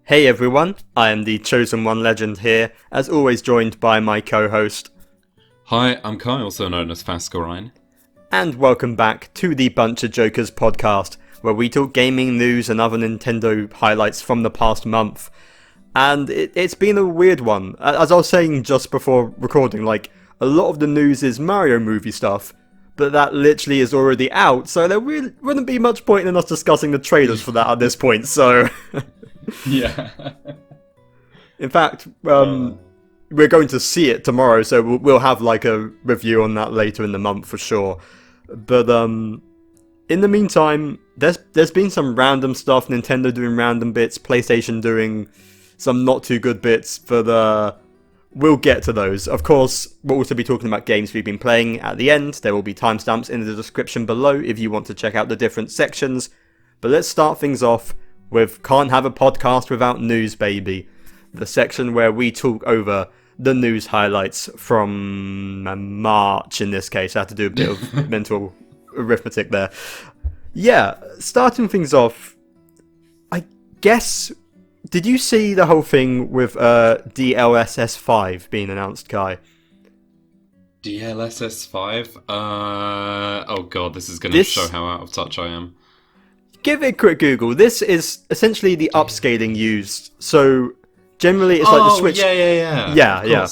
Hey everyone, I am TheChosenOneLegend here, as always joined by my co-host. Hi, I'm Kai, also known as Fascurreyn. And welcome back to the BunchaJokahs Podcast, where we talk gaming news and other Nintendo highlights from the past month. And it's been a weird one. As I was saying just before recording, a lot of the news is Mario movie stuff, but that literally is already out, so there really wouldn't be much point in us discussing the trailers for that at this point, so... Yeah. In fact, we're going to see it tomorrow, so we'll have a review on that later in the month for sure. But in the meantime, there's been some random stuff, Nintendo doing random bits, PlayStation doing some not too good bits, but we'll get to those. Of course, we'll also be talking about games we've been playing at the end. There will be timestamps in the description below if you want to check out the different sections. But let's start things off with Can't Have a Podcast Without News, Baby. The section where we talk over the news highlights from March, in this case. I had to do a bit of mental arithmetic there. Yeah, starting things off, I guess... Did you see the whole thing with DLSSR being announced, Kai? DLSSR? Oh god, this is going to show how out of touch I am. Give it a quick Google. This is essentially the upscaling used. So, generally it's like the Switch... Yeah.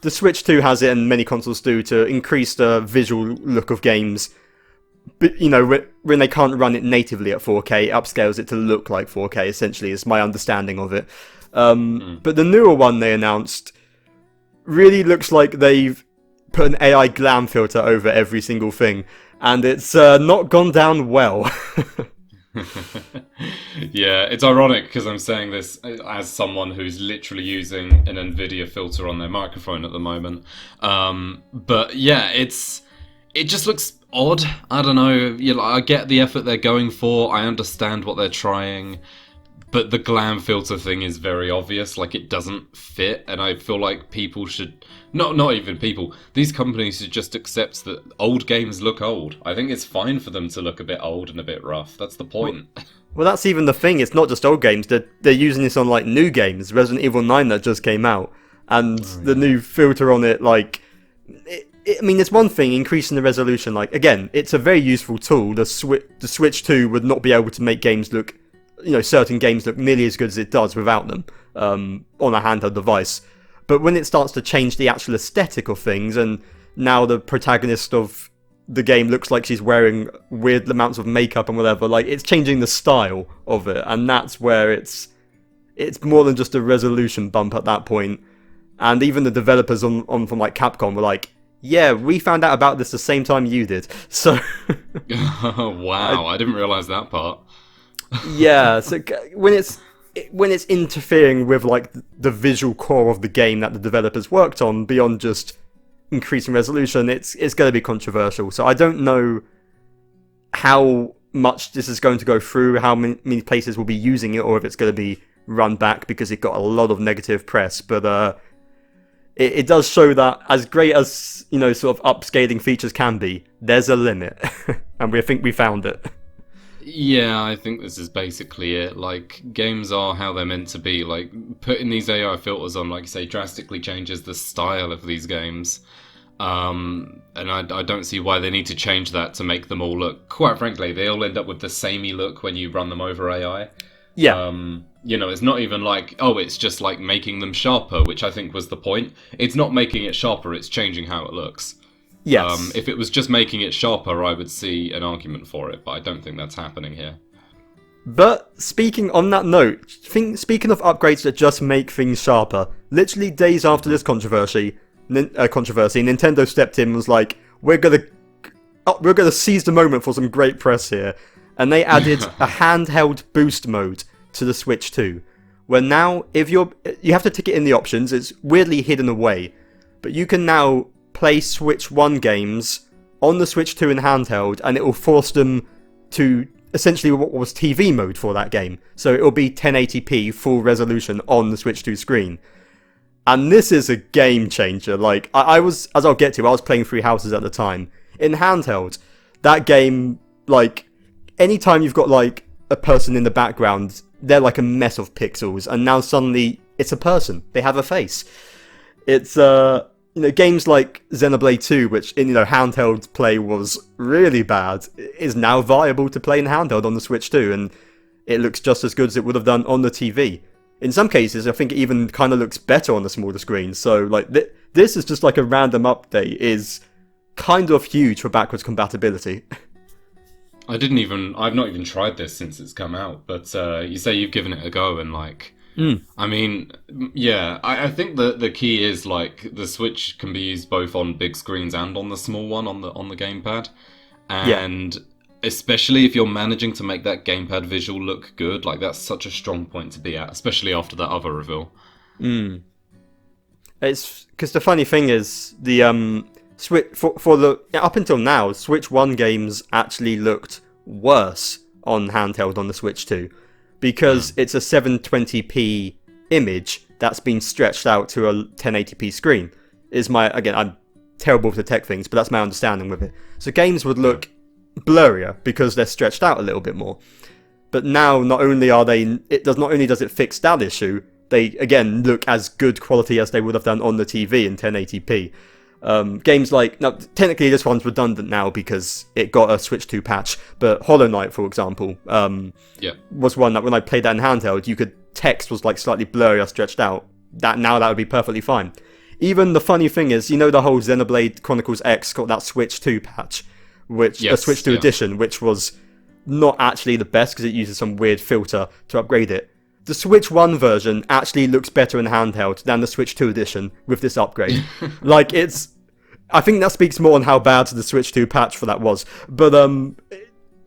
The Switch 2 has it, and many consoles do, to increase the visual look of games. But, when they can't run it natively at 4K, it upscales it to look like 4K, essentially, is my understanding of it. But the newer one they announced really looks like they've put an AI glam filter over every single thing. And it's not gone down well. Yeah, it's ironic because I'm saying this as someone who's literally using an NVIDIA filter on their microphone at the moment. But yeah, it just looks odd. I don't know. I get the effort they're going for. I understand what they're trying. But the glam filter thing is very obvious. It doesn't fit. And I feel like people should... Not even people. These companies should just accept that old games look old. I think it's fine for them to look a bit old and a bit rough. That's the point. Well, that's even the thing. It's not just old games. They're using this on, new games. Resident Evil 9 that just came out. And the new filter on it, it's one thing, increasing the resolution. Again, it's a very useful tool. The Switch 2 would not be able to make games look... certain games look nearly as good as it does without them on a handheld device. But when it starts to change the actual aesthetic of things, and now the protagonist of the game looks like she's wearing weird amounts of makeup and whatever, it's changing the style of it, and that's where it's more than just a resolution bump at that point. And even the developers from Capcom were like, yeah, we found out about this the same time you did. So... Wow, I didn't realise that part. Yeah, so when it's interfering with the visual core of the game that the developers worked on beyond just increasing resolution, it's going to be controversial. So I don't know how much this is going to go through, how many places will be using it, or if it's going to be run back because it got a lot of negative press. But it does show that as great as sort of upscaling features can be, there's a limit, and we think we found it. Yeah, I think this is basically it. Games are how they're meant to be. Putting these AI filters on, like you say, drastically changes the style of these games. And I don't see why they need to change that to make them all look... Quite frankly, they all end up with the samey look when you run them over AI. Yeah. It's not even it's just making them sharper, which I think was the point. It's not making it sharper, it's changing how it looks. Yes. If it was just making it sharper, I would see an argument for it, but I don't think that's happening here. But speaking on that note, speaking of upgrades that just make things sharper, literally days after this controversy, Nintendo stepped in and was like, we're gonna seize the moment for some great press here, and they added a handheld boost mode to the Switch 2, where now you have to tick it in the options. It's weirdly hidden away, but you can now play Switch 1 games on the Switch 2 in handheld, and it will force them to essentially what was TV mode for that game. So it will be 1080p full resolution on the Switch 2 screen. And this is a game changer. I was, as I'll get to, I was playing Three Houses at the time. In handheld, that game, anytime you've got a person in the background they're like a mess of pixels, and now suddenly it's a person. They have a face. It's games like Xenoblade 2, which in handheld play was really bad, is now viable to play in handheld on the Switch 2, and it looks just as good as it would have done on the TV. In some cases, I think it even kind of looks better on the smaller screen. So like this is just like a random update is kind of huge for backwards compatibility. I've not even tried this since it's come out, but you say you've given it a go, and like, I mean, yeah, I think the key is like the Switch can be used both on big screens and on the small one on the gamepad, and especially if you're managing to make that gamepad visual look good, like that's such a strong point to be at, especially after that other reveal. It's because the funny thing is the Switch for the up until now, Switch 1 games actually looked worse on handheld on the Switch 2 because it's a 720p image that's been stretched out to a 1080p screen. I'm terrible with the tech things, but that's my understanding with it. So games would look blurrier because they're stretched out a little bit more. But now not only does it fix that issue, they again look as good quality as they would have done on the TV in 1080p. Games like, now technically this one's redundant now because it got a Switch 2 patch, but Hollow Knight, for example, was one that when I played that in handheld, text was like slightly blurry or stretched out. That would be perfectly fine. Even the funny thing is, the whole Xenoblade Chronicles X got that Switch 2 patch, the Switch 2 edition, which was not actually the best because it uses some weird filter to upgrade it. The Switch 1 version actually looks better in handheld than the Switch 2 edition with this upgrade. I think that speaks more on how bad the Switch 2 patch for that was. But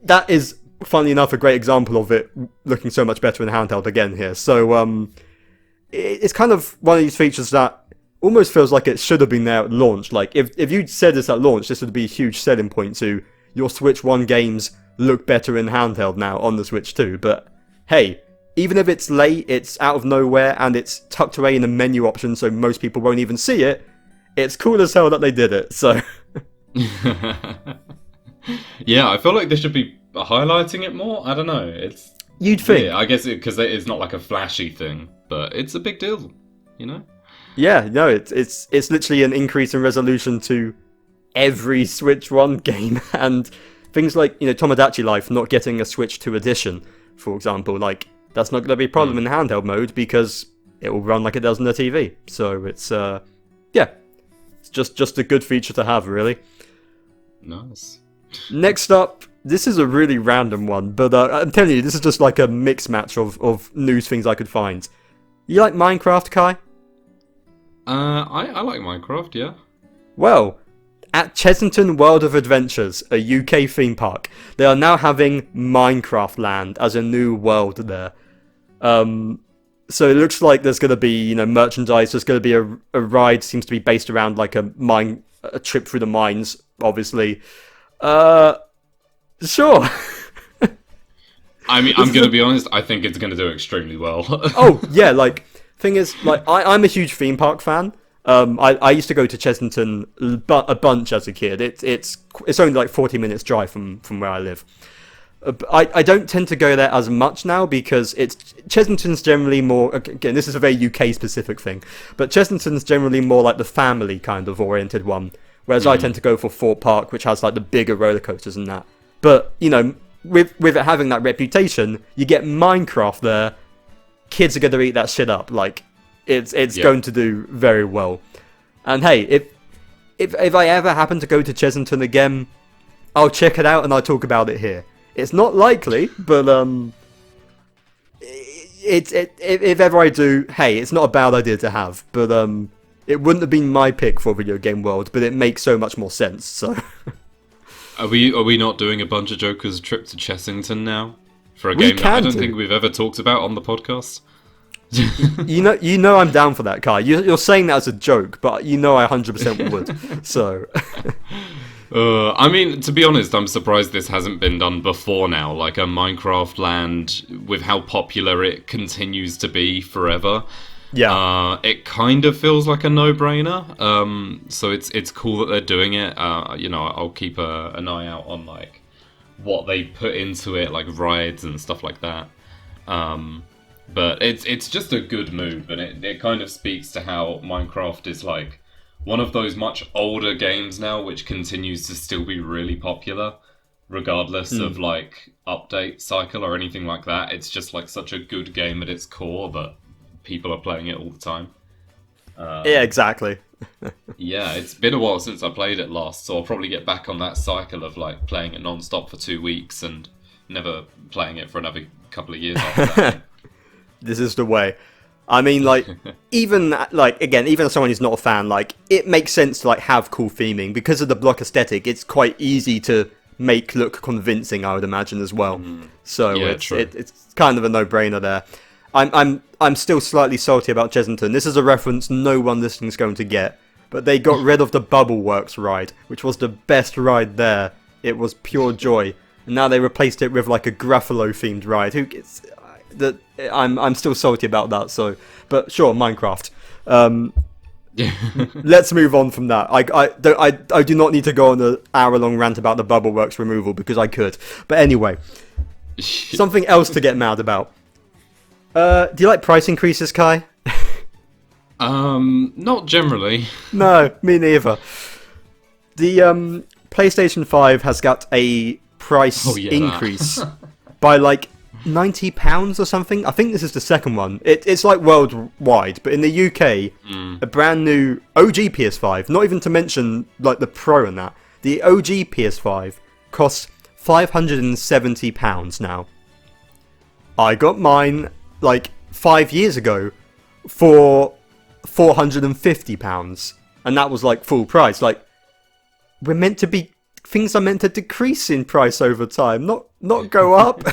that is, funnily enough, a great example of it looking so much better in handheld again here. So it's kind of one of these features that almost feels like it should have been there at launch. Like, if you'd said this at launch, this would be a huge selling point to your Switch 1 games look better in handheld now on the Switch 2. But hey, even if it's late, it's out of nowhere, and it's tucked away in a menu option so most people won't even see it, it's cool as hell that they did it, so... Yeah, I feel like they should be highlighting it more. I don't know, You'd think. Yeah, I guess because it's not like a flashy thing, but it's a big deal, Yeah, no, it's literally an increase in resolution to every Switch 1 game, and things like, Tomodachi Life not getting a Switch 2 edition, for example, like... That's not going to be a problem in handheld mode because it will run like it does on the TV. So it's, it's just a good feature to have, really. Nice. Next up, this is a really random one, but I'm telling you, this is just like a mix match of news things I could find. You like Minecraft, Kai? I like Minecraft, yeah. Well, at Chessington World of Adventures, a UK theme park, they are now having Minecraft Land as a new world there. So it looks like there's going to be, merchandise. There's going to be a ride, seems to be based around like a trip through the mines, obviously. Sure. I mean, I'm going to be honest, I think it's going to do extremely well. Oh, yeah, thing is, I'm a huge theme park fan. I used to go to Chessington a bunch as a kid. It's only like 40 minutes drive from where I live. I don't tend to go there as much now because Chessington's generally more, again, this is a very UK specific thing, but Chessington's generally more like the family kind of oriented one, whereas I tend to go for Fort Park, which has like the bigger roller coasters and that. But, with it having that reputation, you get Minecraft there, kids are going to eat that shit up, It's going to do very well. And hey, if I ever happen to go to Chessington again, I'll check it out and I'll talk about it here. It's not likely, but if ever I do, hey, it's not a bad idea to have. But it wouldn't have been my pick for Video Game World, but it makes so much more sense. So, are we not doing a BunchaJokahs trip to Chessington now for a game that I don't think we've ever talked about on the podcast? you know I'm down for that, Kai. You're saying that as a joke, but I 100% would. So, I mean, to be honest, I'm surprised this hasn't been done before now. Like a Minecraft Land, with how popular it continues to be forever. Yeah, it kind of feels like a no-brainer. So it's cool that they're doing it. I'll keep an eye out on like what they put into it, like rides and stuff like that. But it's just a good move, and it kind of speaks to how Minecraft is like one of those much older games now, which continues to still be really popular, regardless of like update cycle or anything like that. It's just like such a good game at its core that people are playing it all the time. Yeah, exactly. Yeah, it's been a while since I played it last, so I'll probably get back on that cycle of like playing it non-stop for 2 weeks and never playing it for another couple of years after that. This is the way. I mean, like, even as someone who's not a fan, like, it makes sense to like have cool theming because of the block aesthetic. It's quite easy to make look convincing, I would imagine, as well. So Yeah, it's kind of a no-brainer there. I'm still slightly salty about Chessington. This is a reference no one listening is going to get, but they got rid of the Bubble Works ride, which was the best ride there. It was pure joy, and now they replaced it with like a Gruffalo themed ride. Who gets that? I'm still salty about that. So, but sure, Minecraft. Let's move on from that. I do not need to go on an hour-long rant about the Bubble Works removal because I could. But anyway, something else to get mad about. Do you like price increases, Kai? Not generally. No, me neither. The PlayStation 5 has got a price increase by like £90 or something. I think this is the second one. It's like worldwide, but in the UK, a brand new OG PS5, not even to mention like the Pro and that, the OG PS5 costs £570 now. I got mine like 5 years ago for £450, and that was like full price. Like, things are meant to decrease in price over time, not go up.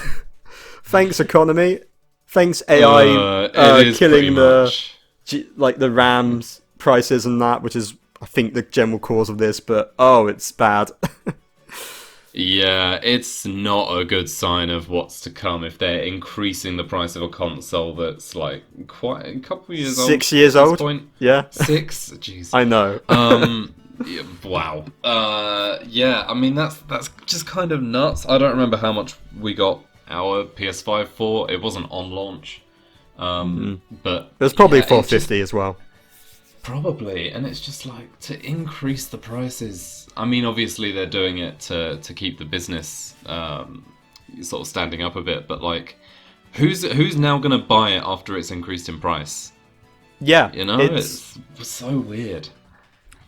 Thanks economy, thanks AI killing the RAMs prices and that, which is I think the general cause of this. But it's bad. Yeah, it's not a good sign of what's to come if they're increasing the price of a console that's like quite a couple of years old. 6 years old? Point. Yeah. 6? Jeez. I know. Yeah, wow. Yeah, I mean, that's just kind of nuts. I don't remember how much we got our PS5 for. It wasn't on launch. But it was probably $450 as well. Probably, and it's just like to increase the prices. I mean, obviously they're doing it to keep the business sort of standing up a bit, but like, who's now going to buy it after it's increased in price? Yeah, you know, it's so weird.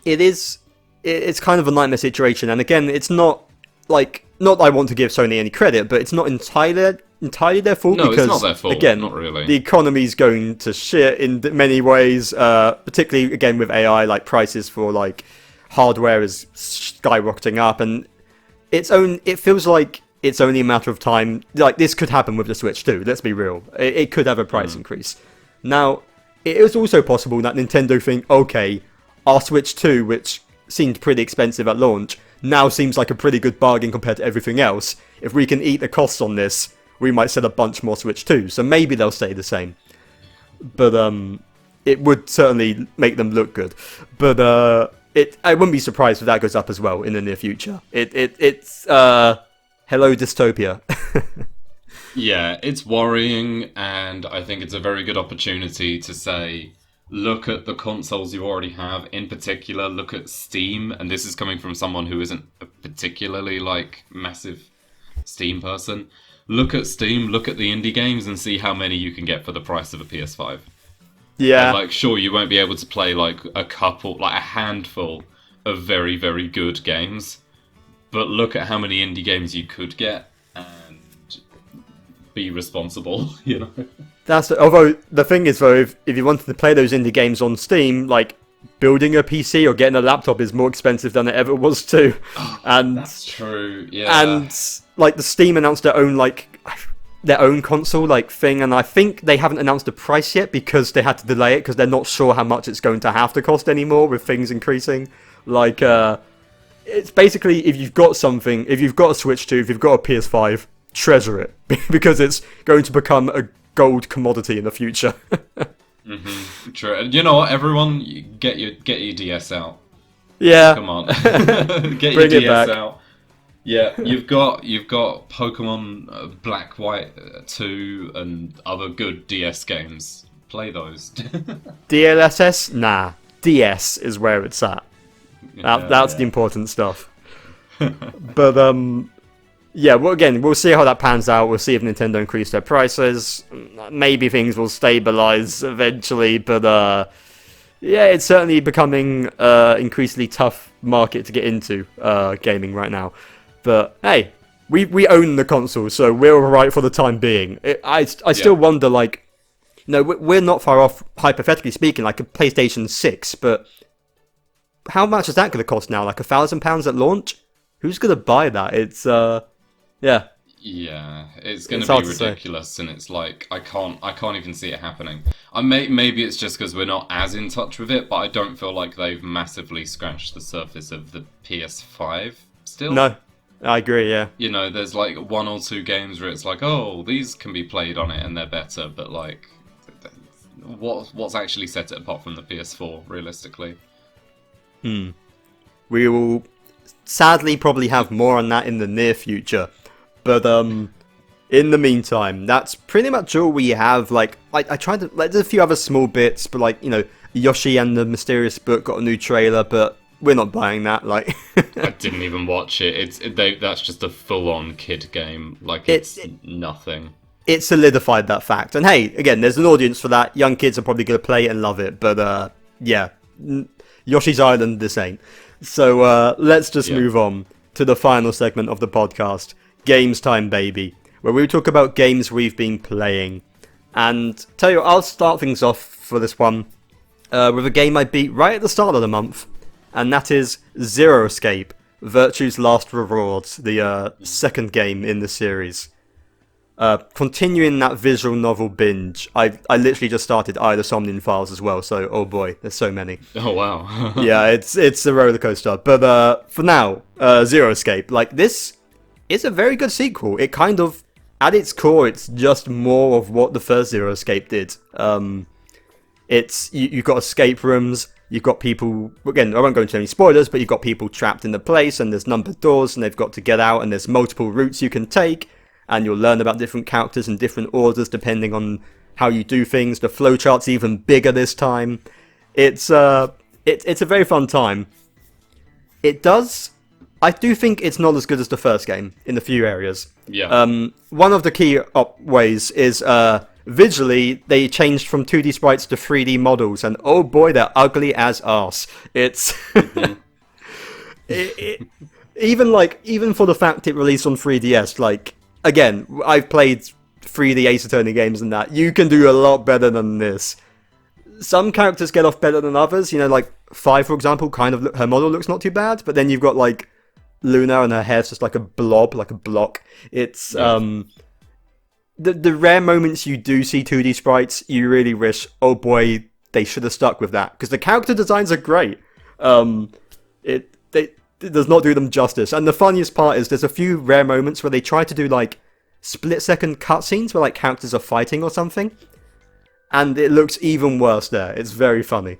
It is. It's kind of a nightmare situation, and again, it's not that I want to give Sony any credit, but it's not entirely their fault. No, because, it's not their fault. Again, not really. The economy's going to shit in many ways, particularly again with AI. Like prices for like hardware is skyrocketing up, and it feels like it's only a matter of time. Like this could happen with the Switch too. Let's be real. It could have a price increase. Now, it is also possible that Nintendo think, okay, our Switch 2, which seemed pretty expensive at launch, now seems like a pretty good bargain compared to everything else. If we can eat the costs on this, we might sell a bunch more Switch 2. So maybe they'll stay the same. But it would certainly make them look good. But I wouldn't be surprised if that goes up as well in the near future. It's hello Dystopia. Yeah, it's worrying, and I think it's a very good opportunity to say, look at the consoles you already have. In particular, look at Steam, and this is coming from someone who isn't a particularly like massive Steam person. Look at Steam, look at the indie games, and see how many you can get for the price of a PS5. Yeah. And, like, sure, you won't be able to play like a handful of very, very good games, but look at how many indie games you could get and be responsible, you know. Although the thing is though, if you wanted to play those indie games on Steam, like building a PC or getting a laptop is more expensive than it ever was too. And that's true. Yeah. And like the Steam announced their own console like thing, and I think they haven't announced the price yet because they had to delay it because they're not sure how much it's going to have to cost anymore with things increasing. Like it's basically if you've got a Switch 2, if you've got a PS5, treasure it because it's going to become a gold commodity in the future. True. You know what, everyone, get your DS out. Yeah. Come on. Get your DS out. Yeah, you've got Pokemon Black, White 2 and other good DS games. Play those. DLSS? Nah. DS is where it's at. That's the important stuff. But, yeah, well, again, we'll see how that pans out. We'll see if Nintendo increase their prices. Maybe things will stabilize eventually, but, yeah, it's certainly becoming increasingly tough market to get into gaming right now. But hey, we own the console, so we're alright for the time being. I still wonder, like, we're not far off, hypothetically speaking, like a PlayStation 6, but how much is that going to cost now? Like £1,000 at launch? Who's going to buy that? It's yeah. Yeah, it's going to be ridiculous, and it's like I can't even see it happening. Maybe it's just because we're not as in touch with it, but I don't feel like they've massively scratched the surface of the PS5 still. No, I agree. Yeah, there's like 1 or 2 games where it's like, oh, these can be played on it and they're better, but like, what's actually set it apart from the PS4 realistically? We will sadly probably have more on that in the near future. But in the meantime, that's pretty much all we have. Like, I tried to, like, there's a few other small bits, but like, Yoshi and the Mysterious Book got a new trailer, but we're not buying that. Like, I didn't even watch it. That's just a full-on kid game. Like, it's nothing. It solidified that fact. And hey, again, there's an audience for that. Young kids are probably going to play it and love it. But yeah, Yoshi's Island, this ain't. So let's just move on to the final segment of the podcast. Games time, baby, where we talk about games we've been playing. And tell you what, I'll start things off for this one with a game I beat right at the start of the month, and that is Zero Escape, Virtue's Last Rewards, the second game in the series. Continuing that visual novel binge, I literally just started Eye of the Somnian Files as well, so oh boy, there's so many. Oh wow. Yeah, it's a roller coaster. But for now, Zero Escape, like, this is a very good sequel. It kind of, at its core, it's just more of what the first Zero Escape did. You've got escape rooms, you've got people, again, I won't go into any spoilers, but you've got people trapped in the place, and there's numbered doors, and they've got to get out, and there's multiple routes you can take, and you'll learn about different characters and different orders depending on how you do things. The flowchart's even bigger this time. It's a very fun time. I do think it's not as good as the first game in a few areas. Yeah. One of the key ways is visually they changed from 2D sprites to 3D models, and oh boy, they're ugly as arse. It's even for the fact it released on 3DS. Like, again, I've played 3D Ace Attorney games and that. You can do a lot better than this. Some characters get off better than others. Like 5, for example, her model looks not too bad, but then you've got like Luna and her hair's just like a blob, like a block. It's the rare moments you do see 2D sprites, you really wish, oh boy, they should have stuck with that, because the character designs are great. It does not do them justice. And the funniest part is there's a few rare moments where they try to do like split-second cutscenes where like characters are fighting or something, and it looks even worse there. It's very funny.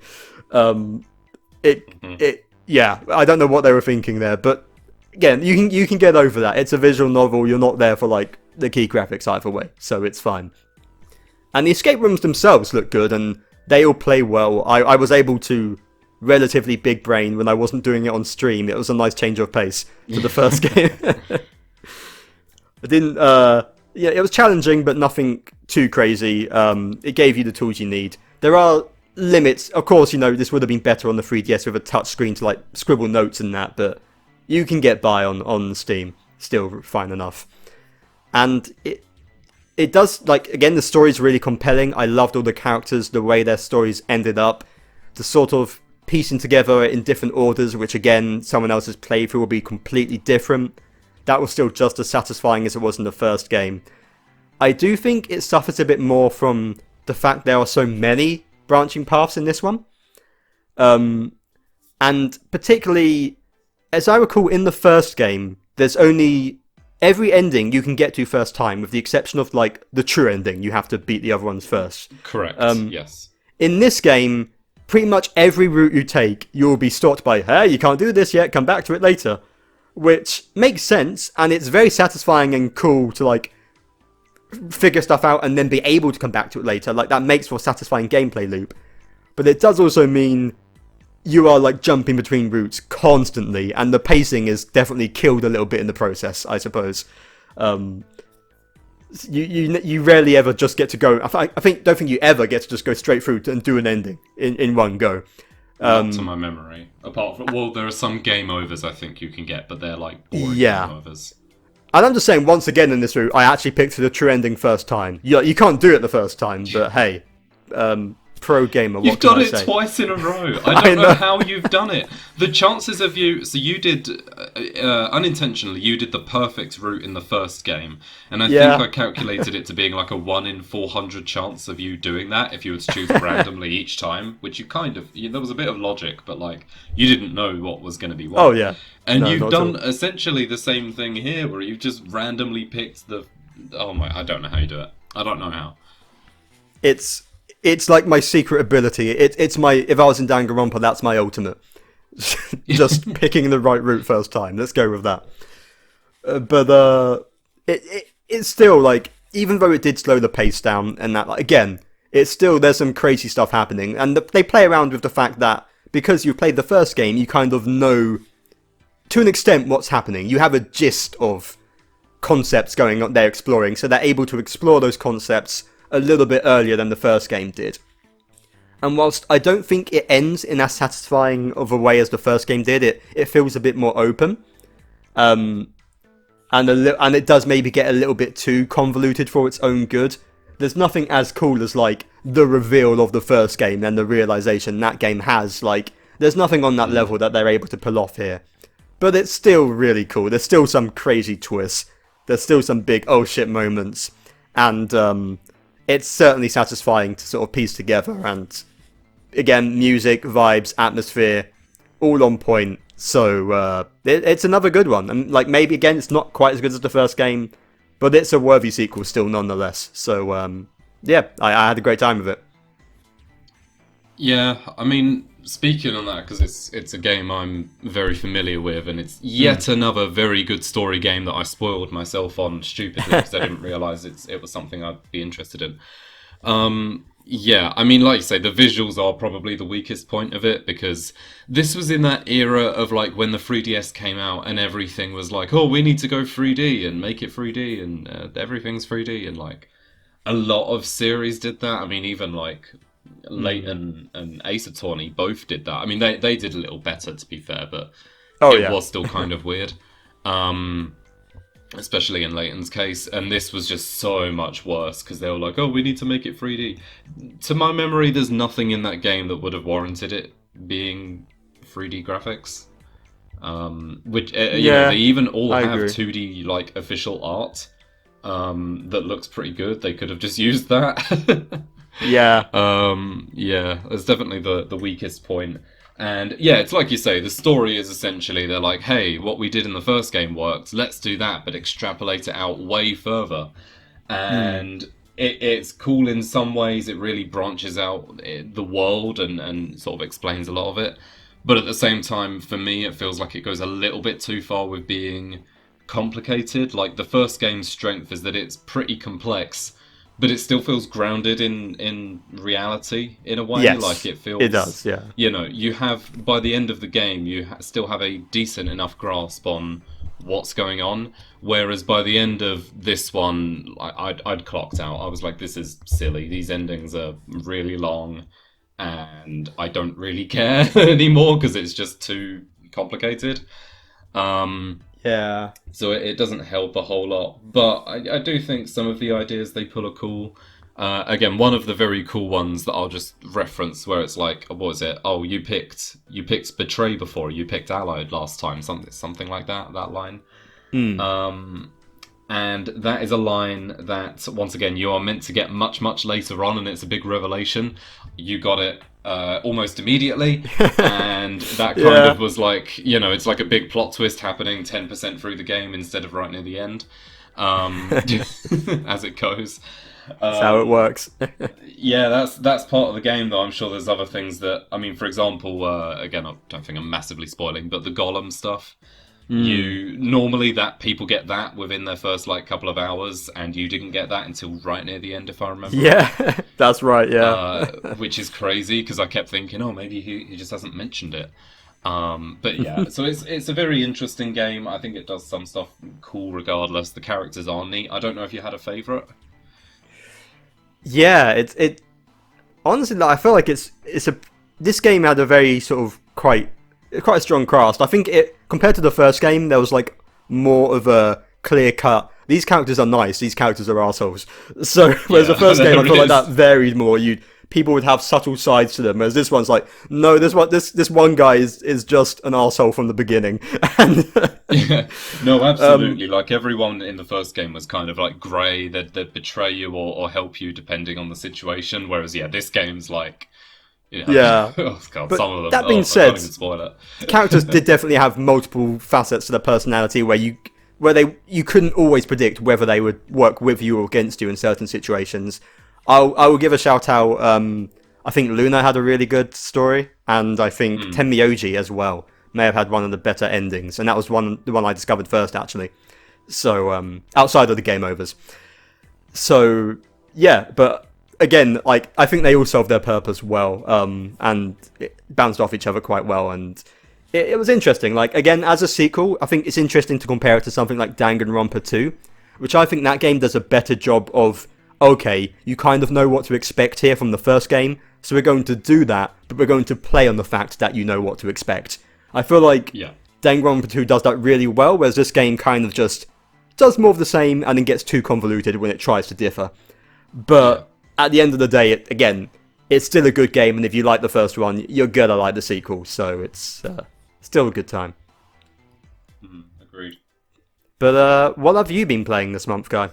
Yeah, I don't know what they were thinking there, but again, you can get over that. It's a visual novel. You're not there for like the key graphics either way, so it's fine. And the escape rooms themselves look good, and they all play well. I was able to relatively big brain when I wasn't doing it on stream. It was a nice change of pace to the first game. It was challenging, but nothing too crazy. It gave you the tools you need. There are limits. Of course, this would have been better on the 3DS with a touch screen to like scribble notes and that, but you can get by on Steam. Still fine enough. And it does, like, again, the story's really compelling. I loved all the characters, the way their stories ended up, the sort of piecing together in different orders, which again, someone else's playthrough will be completely different. That was still just as satisfying as it was in the first game. I do think it suffers a bit more from the fact there are so many branching paths in this one. And particularly, as I recall, in the first game, there's only every ending you can get to first time, with the exception of like the true ending. You have to beat the other ones first. Correct. Yes. In this game, pretty much every route you take, you'll be stopped by, hey, you can't do this yet, come back to it later. which makes sense, and it's very satisfying and cool to like figure stuff out and then be able to come back to it later. Like, that makes for a satisfying gameplay loop. But it does also mean you are like jumping between routes constantly, and the pacing is definitely killed a little bit in the process, I suppose. You rarely ever just get to go. Don't think you ever get to just go straight through and do an ending in one go. Not to my memory. Apart from, well, there are some game overs I think you can get, but they're like boring game overs. And I'm just saying, once again in this route, I actually picked the true ending first time. You can't do it the first time, but hey, pro gamer, what can I say? You've done it twice in a row. I don't know how you've done it. The chances of you... So you did, unintentionally, you did the perfect route in the first game. And I think I calculated it to being like a 1 in 400 chance of you doing that if you were to choose randomly each time, which you kind of... there was a bit of logic, but like, you didn't know what was going to be what. Oh, yeah. And you've done essentially the same thing here, where you've just randomly picked the... Oh my... I don't know how you do it. I don't know how. It's like my secret ability. It's my... If I was in Danganronpa, that's my ultimate. Just picking the right route first time. Let's go with that. But it's still, like... Even though it did slow the pace down, and that... Like, again, it's still... There's some crazy stuff happening. And they play around with the fact that because you've played the first game, you kind of know... To an extent, what's happening. You have a gist of concepts going on they're exploring, so they're able to explore those concepts a little bit earlier than the first game did. And whilst I don't think it ends in as satisfying of a way as the first game did, it feels a bit more open. And it does maybe get a little bit too convoluted for its own good. There's nothing as cool as, like, the reveal of the first game and the realization that game has. Like, there's nothing on that level that they're able to pull off here. But it's still really cool. There's still some crazy twists. There's still some big oh shit moments. And it's certainly satisfying to sort of piece together. And again, music, vibes, atmosphere, all on point. So it's another good one. And like, maybe again, it's not quite as good as the first game, but it's a worthy sequel still nonetheless. So I had a great time with it. Yeah, I mean, speaking on that, because it's a game I'm very familiar with, and it's yet another very good story game that I spoiled myself on stupidly because I didn't realise it was something I'd be interested in. Yeah, I mean, like you say, the visuals are probably the weakest point of it, because this was in that era of like when the 3DS came out and everything was like, oh, we need to go 3D and make it 3D and everything's 3D, and like a lot of series did that. I mean, even like Leighton and Ace Attorney both did that. I mean, they did a little better, to be fair, but it was still kind of weird. Especially in Leighton's case, and this was just so much worse because they were like, oh, we need to make it 3D. To my memory, there's nothing in that game that would have warranted it being 3D graphics. Which you know, they even all have 2D like official art that looks pretty good. They could have just used that. Yeah. It's definitely the weakest point. And yeah, it's like you say, the story is essentially, they're like, hey, what we did in the first game worked, let's do that, but extrapolate it out way further. And it's cool in some ways, it really branches out the world and sort of explains a lot of it. But at the same time, for me, it feels like it goes a little bit too far with being complicated. Like, the first game's strength is that it's pretty complex, but it still feels grounded in reality in a way. Yes, like it feels. It does, yeah. You know, you have, by the end of the game, you still have a decent enough grasp on what's going on. Whereas by the end of this one, I'd clocked out. I was like, this is silly. These endings are really long, and I don't really care anymore because it's just too complicated. Yeah. So it doesn't help a whole lot. But I do think some of the ideas they pull are cool. Again, one of the very cool ones that I'll just reference where it's like, what was it? Oh, you picked Betray before, you picked Allied last time, something like that line. And that is a line that, once again, you are meant to get much, much later on, and it's a big revelation. You got it almost immediately, and that kind of was like, you know, it's like a big plot twist happening 10% through the game instead of right near the end, as it goes. That's how it works. Yeah, that's part of the game, though. I'm sure there's other things that, I mean, for example, again, I don't think I'm massively spoiling, but the Golem stuff. Normally that people get that within their first like couple of hours, and you didn't get that until right near the end, if I remember. Yeah, that's right. Yeah, which is crazy because I kept thinking, oh, maybe he just hasn't mentioned it. But yeah, so it's a very interesting game. I think it does some stuff cool regardless. The characters are neat. I don't know if you had a favourite. Yeah, it honestly, like, I feel like this game had a very sort of quite a strong cast. I think compared to the first game, there was like more of a clear cut. These characters are nice. These characters are assholes. So whereas the first game, I feel like that varied more. People would have subtle sides to them, whereas this one's like, no, this one guy is just an arsehole from the beginning. Yeah. No, absolutely. Like everyone in the first game was kind of like grey. They'd betray you or help you depending on the situation. Whereas this game's like, yeah. Oh god, but some of them. That being said, I can't even spoil it. Characters did definitely have multiple facets to their personality where you couldn't always predict whether they would work with you or against you in certain situations. I will give a shout out. I think Luna had a really good story, and I think Tenmyoji as well may have had one of the better endings, and that was the one I discovered first, actually. So outside of the game overs. So yeah, but again, like I think they all solved their purpose well, and it bounced off each other quite well, and it was interesting. Like again, as a sequel, I think it's interesting to compare it to something like Danganronpa 2, which I think that game does a better job of. Okay, you kind of know what to expect here from the first game, so we're going to do that, but we're going to play on the fact that you know what to expect. I feel like Danganronpa 2 does that really well, whereas this game kind of just does more of the same and then gets too convoluted when it tries to differ. But at the end of the day, it's still a good game, and if you like the first one, you're gonna like the sequel, so it's still a good time. Agreed. But what have you been playing this month, Guy?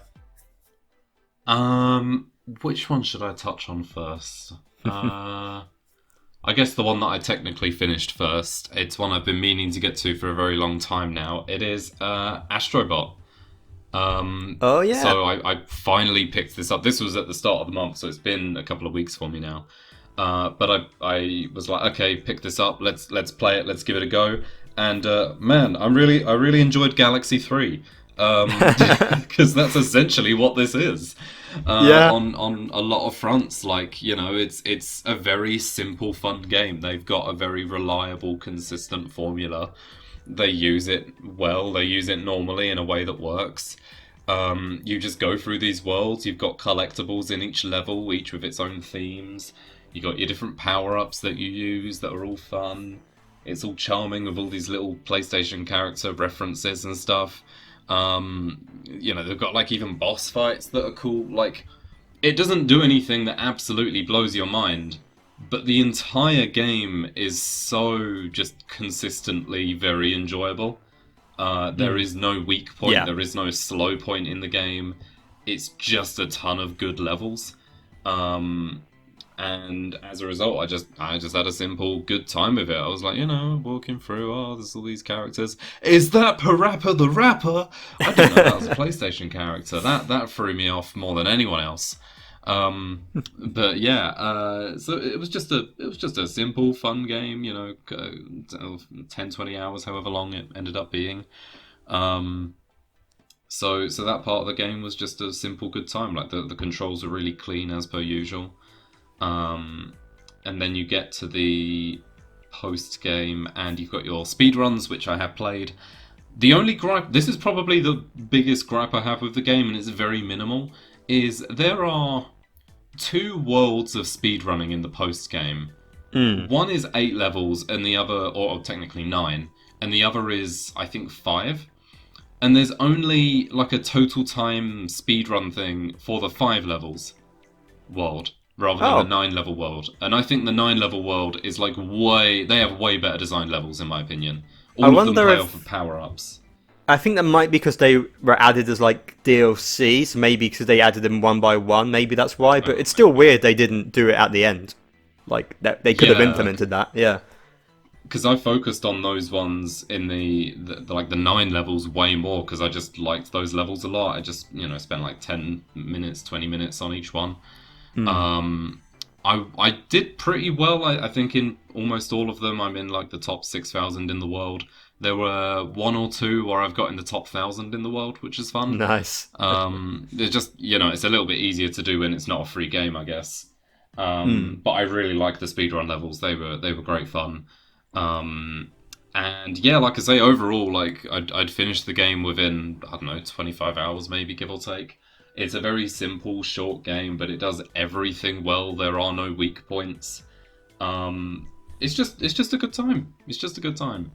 Which one should I touch on first? I guess the one that I technically finished first. It's one I've been meaning to get to for a very long time now. It is Astro Bot. Oh yeah. So I finally picked this up. This was at the start of the month, so it's been a couple of weeks for me now. But I was like, okay, pick this up. Let's play it. Let's give it a go. And man, I really enjoyed Galaxy 3. Because that's essentially what this is. On a lot of fronts, like it's a very simple, fun game. They've got a very reliable, consistent formula. They use it well. They use it normally in a way that works. You just go through these worlds. You've got collectibles in each level, each with its own themes. You got your different power-ups that you use that are all fun. It's all charming with all these little PlayStation character references and stuff. They've got like even boss fights that are cool. Like, it doesn't do anything that absolutely blows your mind, but the entire game is so just consistently very enjoyable. There is no weak point. There is no slow point in the game. It's just a ton of good levels. And as a result, I just had a simple good time with it. I was like, walking through, there's all these characters. Is that Parappa the Rapper? I didn't know that was a PlayStation character. That threw me off more than anyone else. But yeah, so it was just a simple, fun game. 10, 20 hours, however long it ended up being. So that part of the game was just a simple, good time. Like the controls are really clean as per usual. And then you get to the post game and you've got your speedruns, which I have played. The only gripe, this is probably the biggest gripe I have with the game, and it's very minimal, is there are 2 worlds of speedrunning in the post game. One is 8 levels and the other, or technically 9, and the other is, I think, 5. And there's only like a total time speedrun thing for the 5 levels world, rather than the 9-level world. And I think the 9-level world is like they have way better designed levels in my opinion. All of them play off of power-ups. I think that might be because they were added as like DLC, so maybe because they added them one by one, maybe that's why. But it's still weird they didn't do it at the end. Like they could have implemented that, yeah. Because I focused on those ones in the 9 levels way more because I just liked those levels a lot. I just spent like 10 minutes, 20 minutes on each one. I did pretty well. I think in almost all of them, I'm in like the top 6,000 in the world. There were 1 or 2 where I've got in the top 1,000 in the world, which is fun. Nice. It's just, it's a little bit easier to do when it's not a free game, I guess. But I really like the speedrun levels. They were great fun. And yeah, like I say, overall, like I'd finished the game within, I don't know, 25 hours maybe, give or take. It's a very simple, short game, but it does everything well. There are no weak points. It's just a good time. It's just a good time.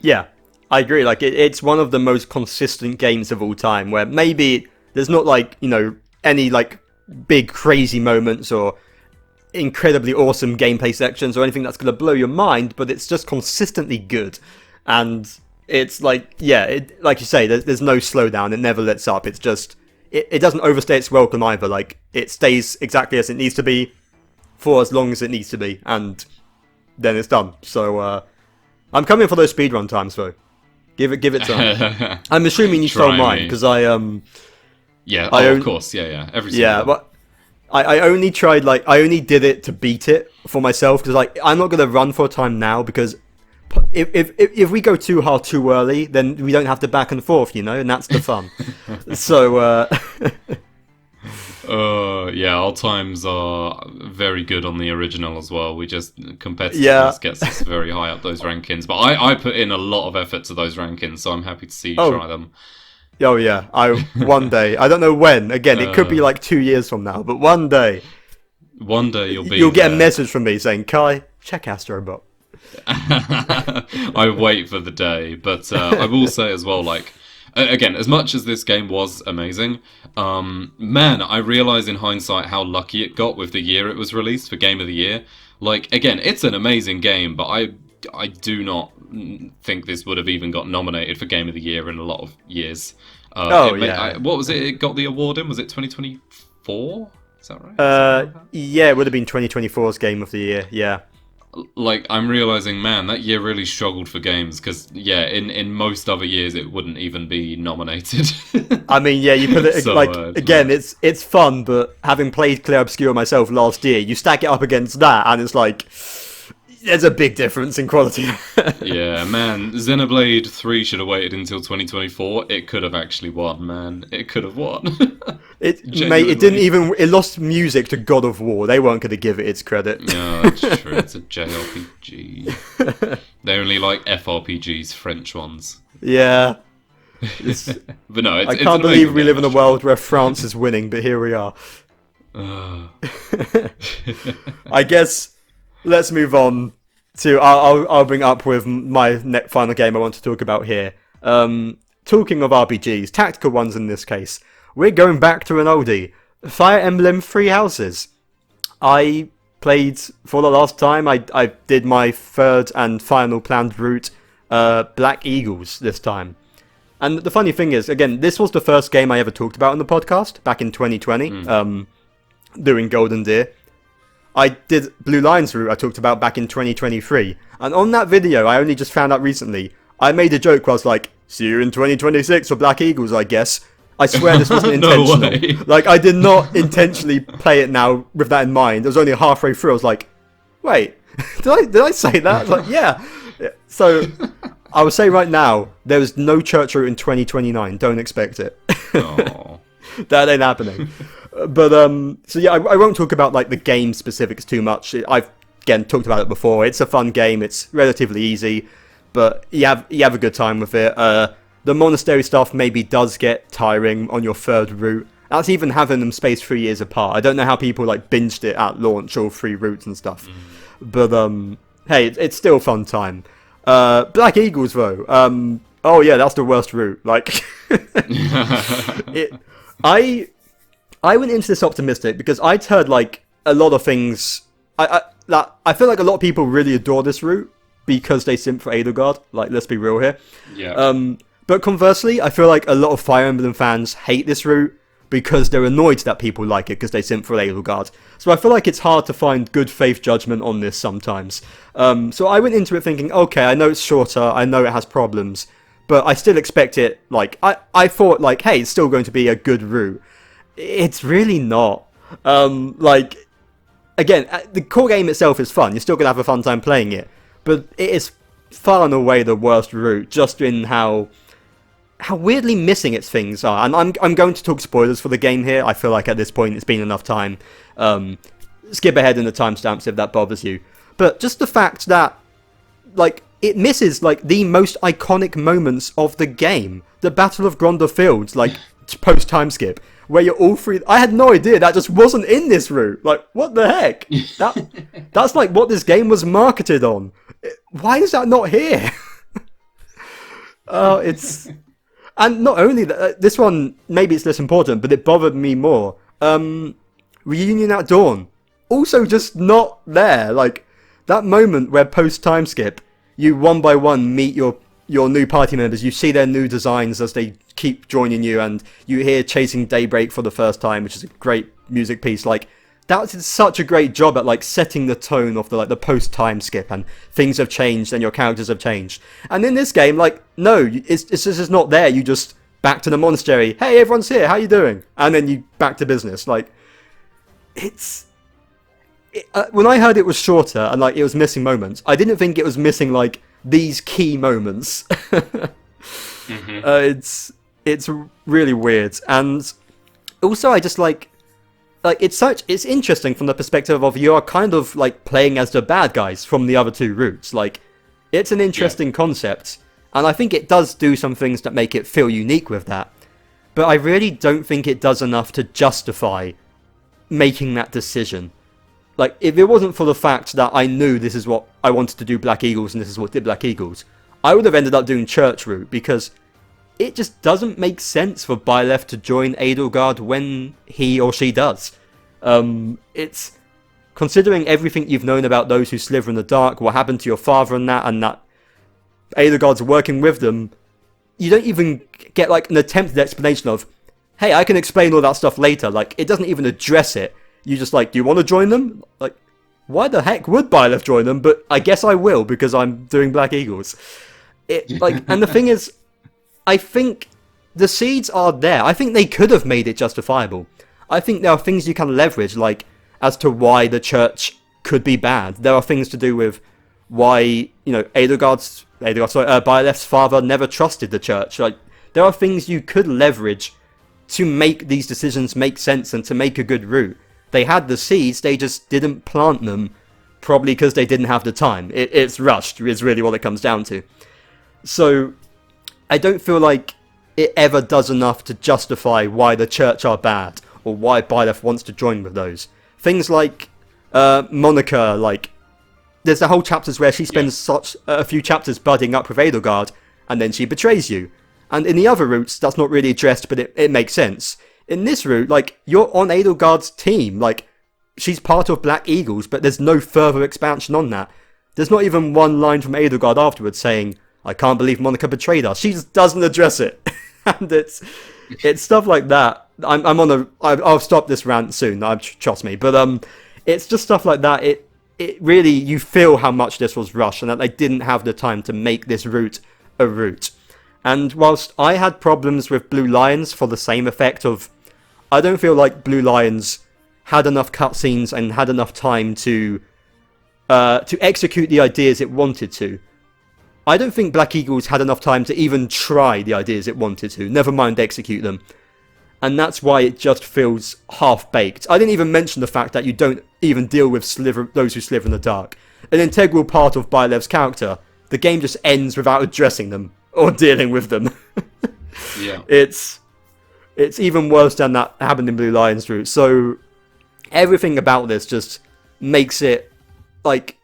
Yeah, I agree. Like it's one of the most consistent games of all time, where maybe there's not like any like big crazy moments or incredibly awesome gameplay sections or anything that's gonna blow your mind, but it's just consistently good. And it's like, yeah, like you say, there's no slowdown. It never lets up. It's just it doesn't overstay its welcome either. Like it stays exactly as it needs to be for as long as it needs to be, and then it's done. So I'm coming for those speedrun times though. Give it time. I'm assuming you stole mine because I yeah, of course, yeah, every single one. But I only tried, like, I only did it to beat it for myself, because, like, I'm not going to run for a time now, because if we go too hard too early, then we don't have to back and forth, and that's the fun. So, yeah, our times are very good on the original as well. We just, competitiveness gets us very high up those rankings. But I put in a lot of effort to those rankings, so I'm happy to see you try them. Oh yeah, one day. I don't know when. Again, it could be like 2 years from now, but one day. One day you'll get a message from me saying, "Kai, check Astro Bot." I wait for the day, but I will say as well, like, again, as much as this game was amazing, man, I realise in hindsight how lucky it got with the year it was released for Game of the Year. Like, again, it's an amazing game, but I do not think this would have even got nominated for Game of the Year in a lot of years. What was it? It got the award in? Was it 2024? Is that right? Yeah, it would have been 2024's Game of the Year. Yeah. Like, I'm realising, man, that year really struggled for games, because, yeah, in most other years it wouldn't even be nominated. I mean, yeah, you put it, So, again, it's fun, but having played Clear Obscure myself last year, you stack it up against that, and it's like, there's a big difference in quality. Yeah, man, Xenoblade 3 should have waited until 2024. It could have actually won, man. It could have won. It didn't even. It lost music to God of War. They weren't going to give it its credit. No, that's true. It's a JRPG. They only like FRPGs, French ones. Yeah. But no, I can't believe we live in a world where France is winning, but here we are. I guess let's move on to. I'll bring up with my final game I want to talk about here. Talking of RPGs, tactical ones in this case. We're going back to an oldie, Fire Emblem Three Houses. I played for the last time. I did my third and final planned route, Black Eagles this time. And the funny thing is, again, this was the first game I ever talked about on the podcast back in 2020, doing Golden Deer. I did Blue Lion's route I talked about back in 2023. And on that video, I only just found out recently, I made a joke where I was like, see you in 2026 for Black Eagles, I guess. I swear this wasn't intentional. No way. Like, I did not intentionally play it now with that in mind. It was only halfway through. I was like, wait, did I say that? I was like, yeah. So, I would say right now, there is no church route in 2029. Don't expect it. That ain't happening. But, so yeah, I won't talk about, like, the game specifics too much. I've, again, talked about it before. It's a fun game. It's relatively easy. But you have a good time with it. The monastery stuff maybe does get tiring on your third route. That's even having them spaced 3 years apart. I don't know how people like binged it at launch, all 3 routes and stuff. But hey, it's still a fun time. Black Eagles though. Oh yeah, that's the worst route. Like, I went into this optimistic because I'd heard like a lot of things. I feel like a lot of people really adore this route because they simp for Edelgard. Like, let's be real here. Yeah. But conversely, I feel like a lot of Fire Emblem fans hate this route because they're annoyed that people like it because they simp for Edelgard. So I feel like it's hard to find good faith judgment on this sometimes. So I went into it thinking, okay, I know it's shorter, I know it has problems, but I still expect it, like, I thought, like, hey, it's still going to be a good route. It's really not. Like, again, the core game itself is fun, you're still going to have a fun time playing it, but it is far and away the worst route, just in how weirdly missing its things are. And I'm going to talk spoilers for the game here. I feel like at this point it's been enough time. Skip ahead in the timestamps if that bothers you. But just the fact that, like, it misses, like, the most iconic moments of the game. The Battle of Gronder Fields, like, post-time skip, where you're all free. I had no idea that just wasn't in this route. Like, what the heck? That's like what this game was marketed on. Why is that not here? It's... And not only that, this one, maybe it's less important, but it bothered me more. Reunion at Dawn. Also just not there. Like, that moment where post-time skip, you one by one meet your new party members, you see their new designs as they keep joining you, and you hear Chasing Daybreak for the first time, which is a great music piece. Like, that did such a great job at, like, setting the tone of the post-time skip, and things have changed and your characters have changed. And in this game, like, no, it's just not there. You just back to the monastery. Hey, everyone's here. How you doing? And then you back to business. Like, when I heard it was shorter and, like, it was missing moments, I didn't think it was missing, like, these key moments. It's really weird. And also I just like it's interesting from the perspective of you are kind of like playing as the bad guys from the other two routes. Like, it's an interesting concept, and I think it does do some things that make it feel unique with that. But I really don't think it does enough to justify making that decision. Like, if it wasn't for the fact that I knew this is what I wanted to do Black Eagles, and this is what did Black Eagles, I would have ended up doing Church route, because it just doesn't make sense for Byleth to join Edelgard when he or she does. It's... Considering everything you've known about those who slither in the dark, what happened to your father and that Edelgard's working with them, you don't even get, like, an attempted explanation of, hey, I can explain all that stuff later. Like, it doesn't even address it. You just like, do you want to join them? Like, why the heck would Byleth join them? But I guess I will, because I'm doing Black Eagles. And the thing is, I think the seeds are there. I think they could have made it justifiable. I think there are things you can leverage, like, as to why the church could be bad. There are things to do with why, Byleth's father never trusted the church. Like, there are things you could leverage to make these decisions make sense and to make a good route. They had the seeds, they just didn't plant them, probably because they didn't have the time. It's rushed, is really what it comes down to. So, I don't feel like it ever does enough to justify why the church are bad, or why Byleth wants to join with those. Things like Monica, like, there's the whole chapters where she spends such a few chapters buddying up with Edelgard, and then she betrays you. And in the other routes, that's not really addressed, but it makes sense. In this route, like, you're on Edelgard's team. Like, she's part of Black Eagles, but there's no further expansion on that. There's not even one line from Edelgard afterwards saying, I can't believe Monica betrayed us. She just doesn't address it. And it's stuff like that. I'll stop this rant soon, trust me. But it's just stuff like that. It really, you feel how much this was rushed, and that they didn't have the time to make this route a route. And whilst I had problems with Blue Lions for the same effect of, I don't feel like Blue Lions had enough cutscenes and had enough time to execute the ideas it wanted to. I don't think Black Eagles had enough time to even try the ideas it wanted to, never mind execute them. And that's why it just feels half-baked. I didn't even mention the fact that you don't even deal with those who slither in the dark. An integral part of Byleth's character. The game just ends without addressing them, or dealing with them. Yeah. It's even worse than that happened in Blue Lions route. So everything about this just makes it like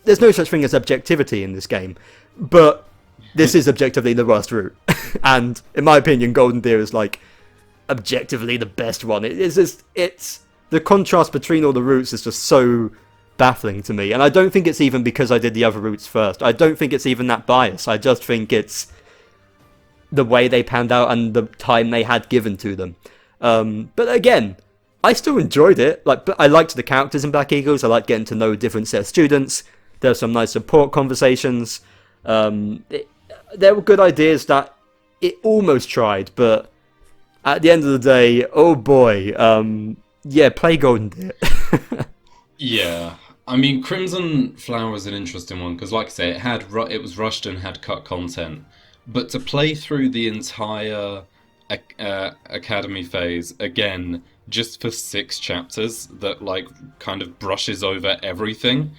there's no such thing as objectivity in this game, but this is objectively the worst route. And in my opinion, Golden Deer is like objectively the best one. It's the contrast between all the routes is just so baffling to me. And I don't think it's even because I did the other routes first. I don't think it's even that bias. I just think it's the way they panned out and the time they had given to them. But again, I still enjoyed it. But I liked the characters in Black Eagles. I liked getting to know a different set of students. There were some nice support conversations. There were good ideas that it almost tried, but at the end of the day, oh boy, play Golden Deer. Yeah, I mean, Crimson Flower is an interesting one because, like I say, it was rushed and had cut content. But to play through the entire Academy phase again, just for 6 chapters that like kind of brushes over everything,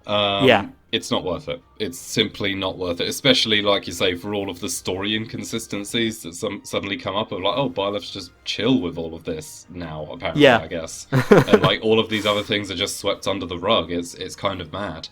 Yeah. it's not worth it. It's simply not worth it. Especially, like you say, for all of the story inconsistencies that suddenly come up of like, oh, Byleth's just chill with all of this now, apparently, Yeah. I guess. And like all of these other things are just swept under the rug. It's kind of mad.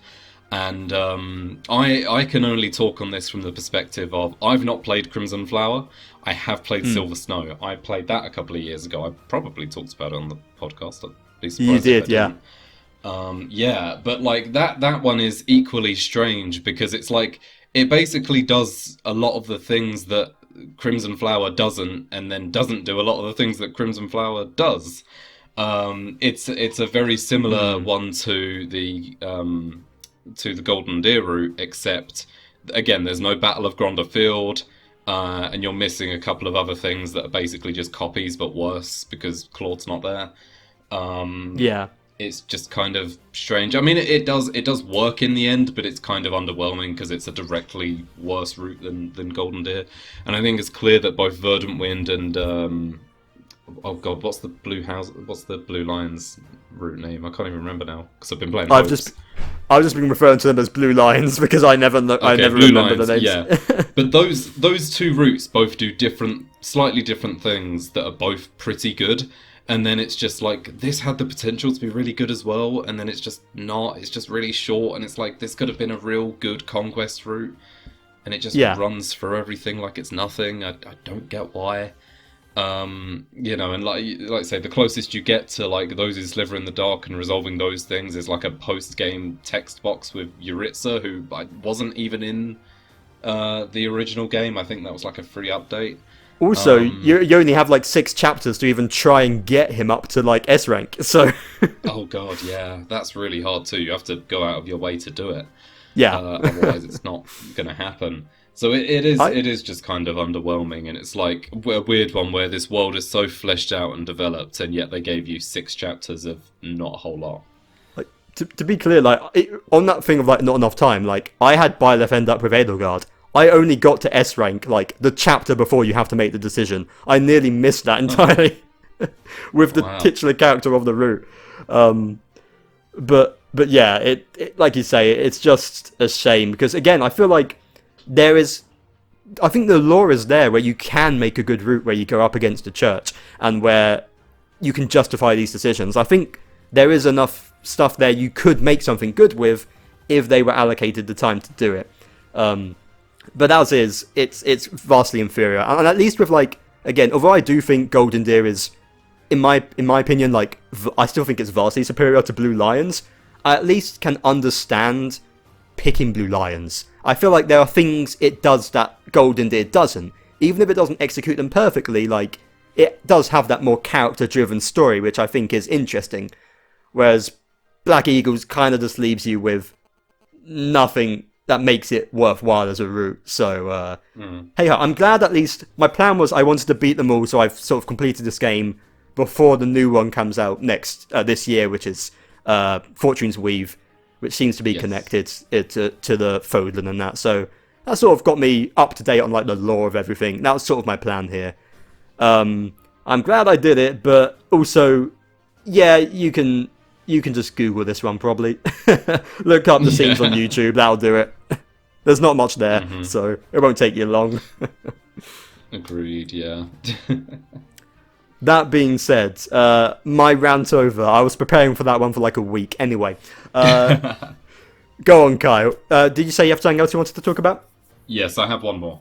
And I can only talk on this from the perspective of I've not played Crimson Flower. I have played Silver Snow. I played that a couple of years ago. I probably talked about it on the podcast. I'd be surprised You if I did, yeah. didn't. Yeah, but like that one is equally strange because it's like it basically does a lot of the things that Crimson Flower doesn't, and then doesn't do a lot of the things that Crimson Flower does. It's a very similar one to the Golden Deer route, except again, there's no Battle of Gronder Field, and you're missing a couple of other things that are basically just copies but worse because Claude's not there. Yeah. It's just kind of strange. I mean, it does work in the end, but it's kind of underwhelming because it's a directly worse route than Golden Deer. And I think it's clear that both Verdant Wind and oh god, what's the Blue Lions route name? I can't even remember now because I've been playing. I've just been referring to them as Blue Lions because I never remember the names. Yeah, but those 2 routes both do slightly different things that are both pretty good. And then it's just like, this had the potential to be really good as well, and then it's just not. It's just really short, and it's like, this could have been a real good conquest route, and it just runs for everything like it's nothing. I don't get why. You know, and like I say, the closest you get to like those who sliver in the dark and resolving those things is like a post-game text box with Yuritsa, who wasn't even in the original game. I think that was like a free update. Also, you only have like 6 chapters to even try and get him up to like S rank. So. Oh god, yeah, that's really hard too. You have to go out of your way to do it. Yeah. Otherwise, it's not going to happen. So it is just kind of underwhelming, and it's like a weird one where this world is so fleshed out and developed, and yet they gave you 6 chapters of not a whole lot. Like to be clear, like on that thing of like not enough time, like I had Byleth end up with Edelgard. I only got to S rank like the chapter before you have to make the decision. I nearly missed that entirely with the titular character of the route. But yeah, it like you say, it's just a shame because again, I feel like I think the lore is there where you can make a good route where you go up against the church and where you can justify these decisions. I think there is enough stuff there you could make something good with if they were allocated the time to do it. But as is, it's vastly inferior. And at least with like, again, although I do think Golden Deer is, in my opinion, like I still think it's vastly superior to Blue Lions. I at least can understand picking Blue Lions. I feel like there are things it does that Golden Deer doesn't. Even if it doesn't execute them perfectly, like it does have that more character-driven story, which I think is interesting. Whereas Black Eagles kind of just leaves you with nothing that makes it worthwhile as a route. So, hey, I'm glad at least my plan was I wanted to beat them all, so I've sort of completed this game before the new one comes out this year, which is Fortune's Weave, which seems to be connected to the Fodlan and that. So that sort of got me up to date on like the lore of everything. That was sort of my plan here. I'm glad I did it, but also, yeah, you can just Google this one probably. Look up the scenes on YouTube, that'll do it. There's not much there, so it won't take you long. Agreed, yeah. That being said, my rant over. I was preparing for that one for like a week. Anyway, go on, Kyle. Did you say you have something else you wanted to talk about? Yes, I have one more.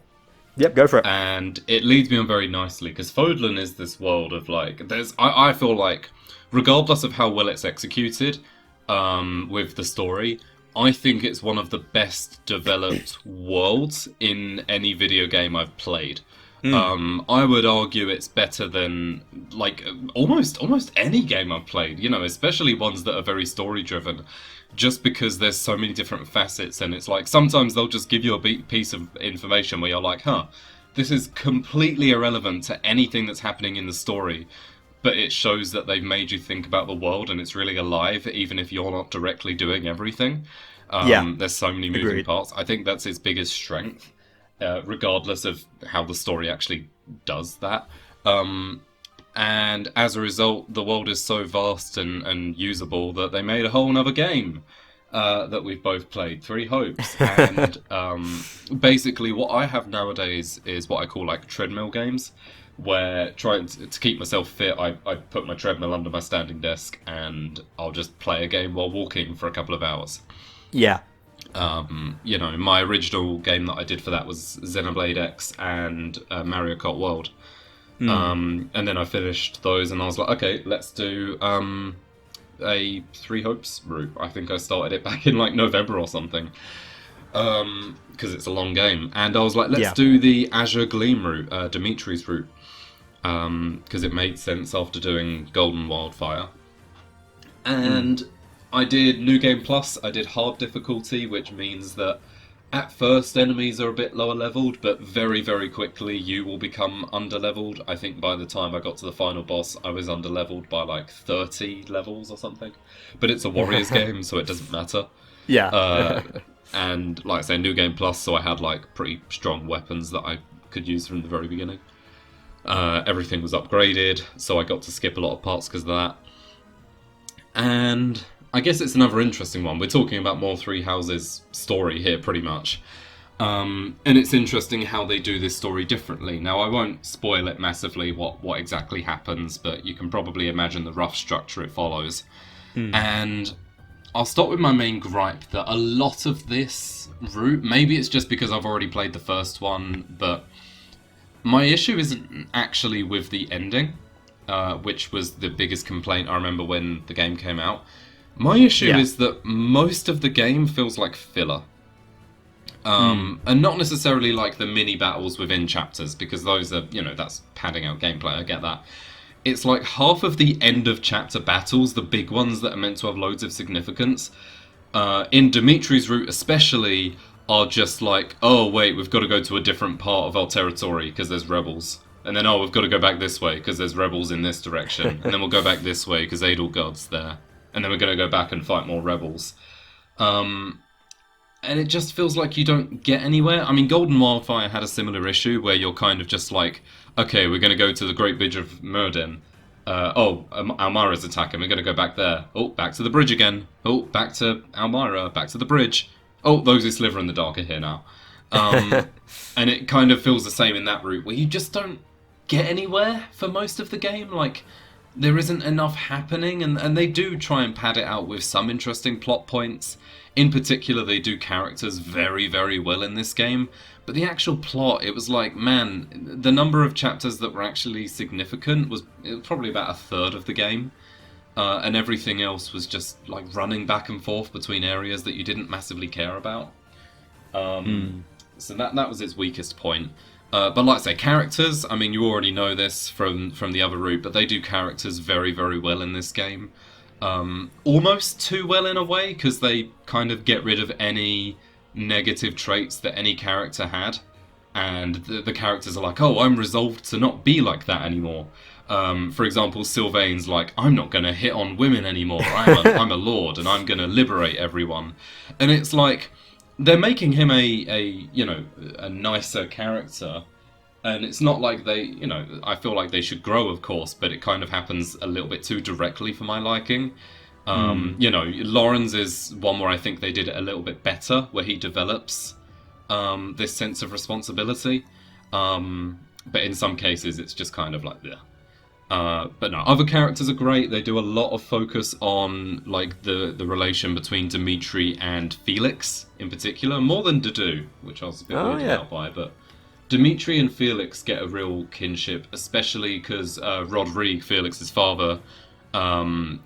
Yep, go for it. And it leads me on very nicely, because Fodlan is this world of like, I feel like, regardless of how well it's executed with the story, I think it's one of the best developed worlds in any video game I've played. I would argue it's better than like almost any game I've played, you know, especially ones that are very story driven, just because there's so many different facets, and it's like sometimes they'll just give you a piece of information where you're like, this is completely irrelevant to anything that's happening in the story, but it shows that they've made you think about the world and it's really alive, even if you're not directly doing everything. There's so many moving parts. I think that's its biggest strength, regardless of how the story actually does that. And as a result, the world is so vast and usable that they made a whole nother game that we've both played, Three Hopes. And basically what I have nowadays is what I call like treadmill games, where trying to keep myself fit, I put my treadmill under my standing desk and I'll just play a game while walking for a couple of hours. Yeah. My original game that I did for that was Xenoblade X and Mario Kart World. And then I finished those and I was like, okay, let's do a Three Hopes route. I think I started it back in like November or something. Because it's a long game. And I was like, let's do the Azure Gleam route, Dimitri's route. Because it made sense after doing Golden Wildfire. And I did New Game Plus, I did hard difficulty, which means that at first enemies are a bit lower leveled, but very, very quickly you will become underleveled. I think by the time I got to the final boss, I was underleveled by like 30 levels or something. But it's a Warriors game, so it doesn't matter. Yeah. And like I say, New Game Plus, so I had like pretty strong weapons that I could use from the very beginning. Everything was upgraded, so I got to skip a lot of parts because of that. And I guess it's another interesting one. We're talking about more Three Houses story here, pretty much. And it's interesting how they do this story differently. Now, I won't spoil it massively what exactly happens, but you can probably imagine the rough structure it follows. And I'll start with my main gripe, that a lot of this route, maybe it's just because I've already played the first one, but my issue isn't actually with the ending, which was the biggest complaint I remember when the game came out. My issue is that most of the game feels like filler. And not necessarily like the mini battles within chapters, because those are, that's padding out gameplay, I get that. It's like half of the end of chapter battles, the big ones that are meant to have loads of significance, in Dimitri's route especially, are just like, oh wait, we've got to go to a different part of our territory because there's rebels. And then, oh, we've got to go back this way because there's rebels in this direction. And then we'll go back this way because Edelgard's there. And then we're going to go back and fight more rebels. And it just feels like you don't get anywhere. I mean, Golden Wildfire had a similar issue where you're kind of just like, okay, we're going to go to the Great Bridge of Myrden. Almyra's attacking, we're going to go back there. Oh, back to the bridge again. Oh, back to Almyra, back to the bridge. Oh, those who sliver in the dark are here now. And it kind of feels the same in that route, where you just don't get anywhere for most of the game. Like, there isn't enough happening, and they do try and pad it out with some interesting plot points. In particular, they do characters very, very well in this game. But the actual plot, it was like, man, the number of chapters that were actually significant was probably about a third of the game. And everything else was just like running back and forth between areas that you didn't massively care about. So that was its weakest point. But like I say, characters, I mean, you already know this from the other route, but they do characters very, very well in this game. Almost too well in a way, because they kind of get rid of any negative traits that any character had. And the characters are like, oh, I'm resolved to not be like that anymore. For example, Sylvain's like, I'm not going to hit on women anymore. I'm a lord, and I'm going to liberate everyone. And it's like, they're making him a nicer character, and it's not like they, I feel like they should grow, of course, but it kind of happens a little bit too directly for my liking. Lauren's is one where I think they did it a little bit better, where he develops this sense of responsibility. But in some cases, it's just kind of like, yeah. But no, other characters are great. They do a lot of focus on like the relation between Dimitri and Felix in particular, more than Dudu, which I was a bit weirded out by. But Dimitri and Felix get a real kinship, especially because Rodrigue, Felix's father,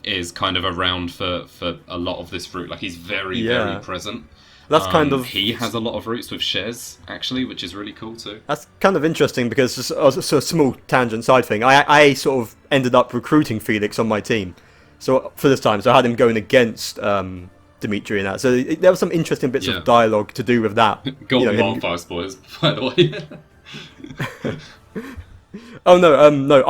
is kind of around for a lot of this route. Like, he's very, very present. That's kind of... He has a lot of roots with Shez, actually, which is really cool too. That's kind of interesting, because just a small tangent side thing. I sort of ended up recruiting Felix on my team, so for this time, so I had him going against Dimitri and that. So there were some interesting bits of dialogue to do with that. Golden Wildfire spoilers, by the way. Oh no,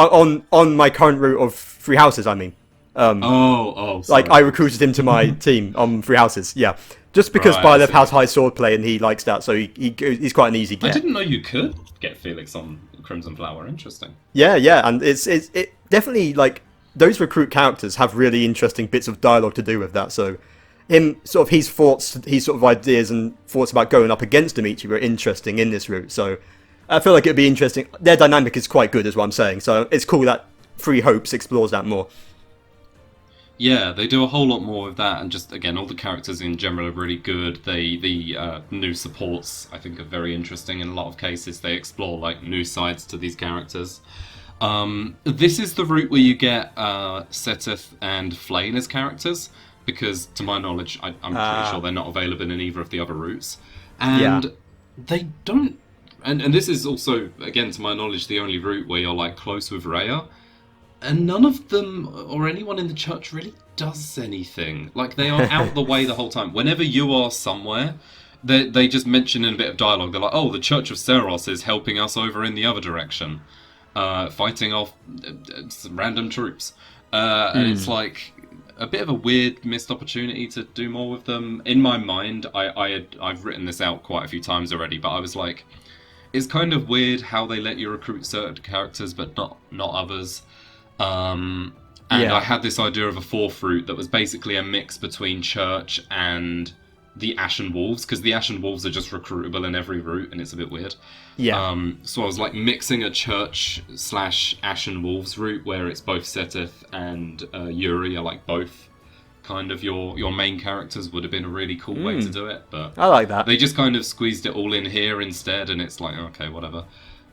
on my current route of Three Houses, I mean. Sorry. Like I recruited him to my team on Three Houses. Yeah, just because Right, Byleth has high swordplay and he likes that, so he's quite an easy I get. didn't know you could get Felix on Crimson Flower. Interesting. Yeah, and it definitely like those recruit characters have really interesting bits of dialogue to do with that. So him sort of his sort of ideas and thoughts about going up against Dimitri were interesting in this route. So I feel like it'd be interesting. Their dynamic is quite good, is what I'm saying. So it's cool that Three Hopes explores that more. Yeah, they do a whole lot more with that, and just again, all the characters in general are really good. The new supports I think are very interesting in a lot of cases. They explore like new sides to these characters. This is the route where you get Seteth and Flayn as characters, because to my knowledge, I'm pretty sure they're not available in either of the other routes, and they don't. And this is also, again, to my knowledge, the only route where you're like close with Rhea. And none of them, or anyone in the church, really does anything. Like, they are out the way the whole time. Whenever you are somewhere, they just mention in a bit of dialogue, they're like, oh, the Church of Seros is helping us over in the other direction, fighting off some random troops. And it's like a bit of a weird missed opportunity to do more with them. In my mind, I've written this out quite a few times already, but I was like, it's kind of weird how they let you recruit certain characters, but not others. I had this idea of a fourth route that was basically a mix between Church and the Ashen Wolves, because the Ashen Wolves are just recruitable in every route, and it's a bit weird. Yeah. So I was like mixing a Church/Ashen Wolves route where it's both Seteth and Yuri are like both kind of your main characters. Would have been a really cool way to do it, but I like that. They just kind of squeezed it all in here instead, and it's like, okay, whatever.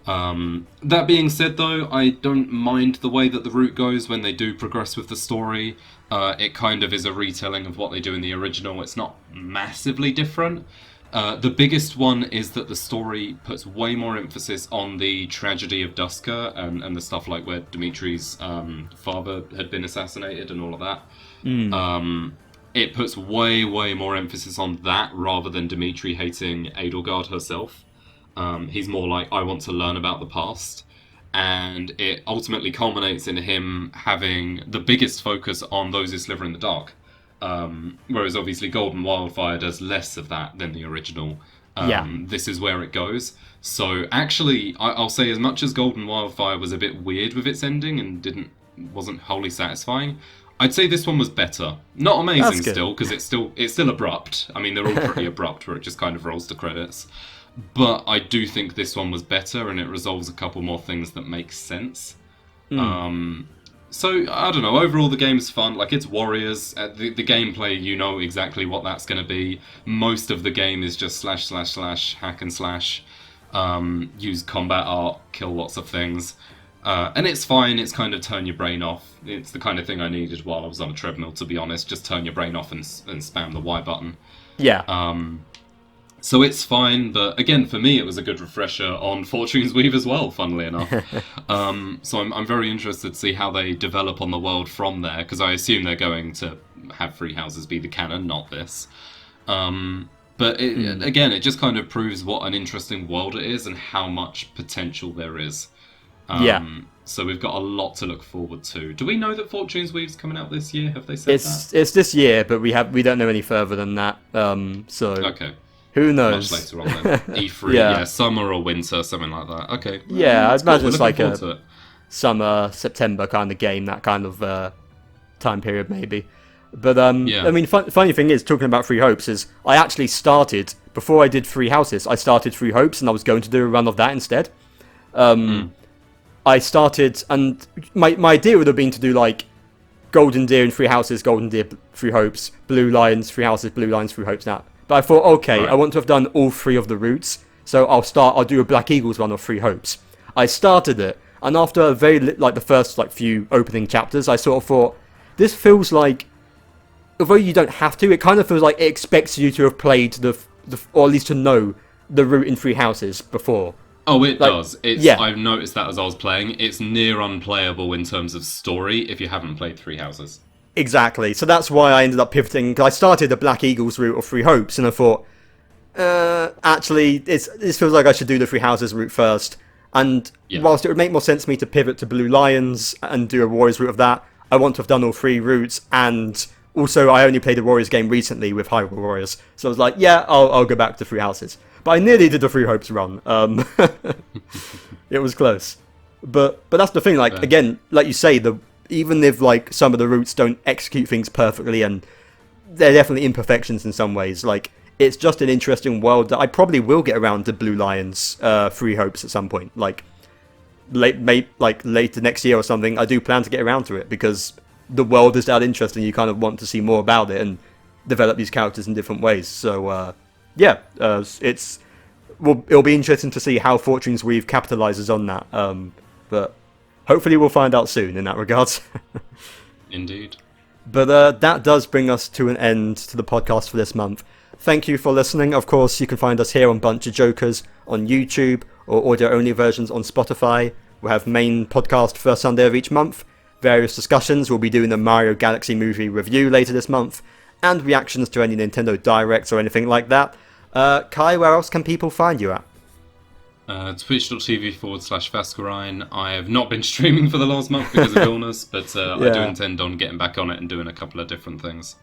That being said, though, I don't mind the way that the route goes when they do progress with the story. It kind of is a retelling of what they do in the original. It's not massively different. The biggest one is that the story puts way more emphasis on the tragedy of Duska and the stuff like where Dimitri's father had been assassinated and all of that. It puts way more emphasis on that rather than Dimitri hating Edelgard herself. He's more like, I want to learn about the past, and it ultimately culminates in him having the biggest focus on those who sliver in the dark, whereas obviously Golden Wildfire does less of that than the original. This is where it goes. So actually, I'll say, as much as Golden Wildfire was a bit weird with its ending and wasn't wholly satisfying, I'd say this one was better. Not amazing still, because it's still abrupt. I mean, they're all pretty abrupt, where it just kind of rolls to credits. But I do think this one was better, and it resolves a couple more things that make sense. So, I don't know, overall the game's fun. Like, it's Warriors. The gameplay, you know exactly what that's going to be. Most of the game is just // hack and slash. Use combat art, kill lots of things. And it's fine, it's kind of turn your brain off. It's the kind of thing I needed while I was on a treadmill, to be honest. Just turn your brain off and spam the Y button. Yeah. So it's fine, but again, for me, it was a good refresher on Fortune's Weave as well, funnily enough. So I'm very interested to see how they develop on the world from there, because I assume they're going to have Three Houses be the canon, not this. But again, it just kind of proves what an interesting world it is and how much potential there is. So we've got a lot to look forward to. Do we know that Fortune's Weave's coming out this year? Have they said that? It's this year, but we don't know any further than that. Okay. Who knows? Much later on then. E3, summer or winter, something like that. Okay. Yeah, I'd imagine it's like a summer, September kind of game, that kind of time period maybe. But I mean, funny thing is, talking about Three Hopes, is I actually started, before I did Three Houses, I started Three Hopes and I was going to do a run of that instead. I started, and my idea would have been to do like Golden Deer and Three Houses, Golden Deer, Three Hopes, Blue Lions, Three Houses, Blue Lions, Three Hopes, that. But I thought, okay, I want to have done all three of the routes, so I'll do a Black Eagles run of Three Hopes. I started it, and after a the first few opening chapters, I sort of thought, this feels like, although you don't have to, it kind of feels like it expects you to have played or at least to know the route in Three Houses before. Oh, it does. I've noticed that as I was playing. It's near unplayable in terms of story if you haven't played Three Houses. Exactly. So that's why I ended up pivoting. I started the Black Eagles route of Three Hopes, and I thought, actually, this feels like I should do the Three Houses route first. And whilst it would make more sense for me to pivot to Blue Lions and do a Warriors route of that, I want to have done all 3 routes, and also I only played a Warriors game recently with Hyrule Warriors, so I was like, yeah, I'll go back to 3 houses. But I nearly did the 3 Hopes run. It was close. But that's the thing, like, again, like you say, even if like some of the routes don't execute things perfectly, and they're definitely imperfections in some ways, like, it's just an interesting world that I probably will get around to Blue Lions 3 Hopes at some point. Like, later next year or something, I do plan to get around to it, because the world is that interesting. You kind of want to see more about it and develop these characters in different ways. So, it'll be interesting to see how Fortune's Weave capitalizes on that. But hopefully we'll find out soon in that regard. Indeed. But that does bring us to an end to the podcast for this month. Thank you for listening. Of course, you can find us here on BunchaJokahs on YouTube, or audio-only versions on Spotify. We'll have main podcast first Sunday of each month, various discussions. We'll be doing the Mario Galaxy movie review later this month, and reactions to any Nintendo Directs or anything like that. Kai, where else can people find you at? Twitch.tv/Fascurreyn. I have not been streaming for the last month because of illness, but I do intend on getting back on it and doing a couple of different things.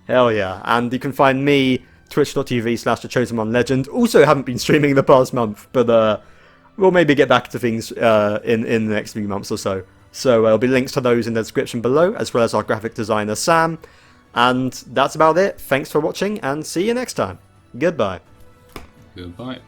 Hell yeah. And you can find me, twitch.tv/TheChosenOneLegend. Also haven't been streaming the past month, but we'll maybe get back to things in the next few months or so. So there'll be links to those in the description below, as well as our graphic designer, Samm. And that's about it. Thanks for watching, and see you next time. Goodbye. Goodbye.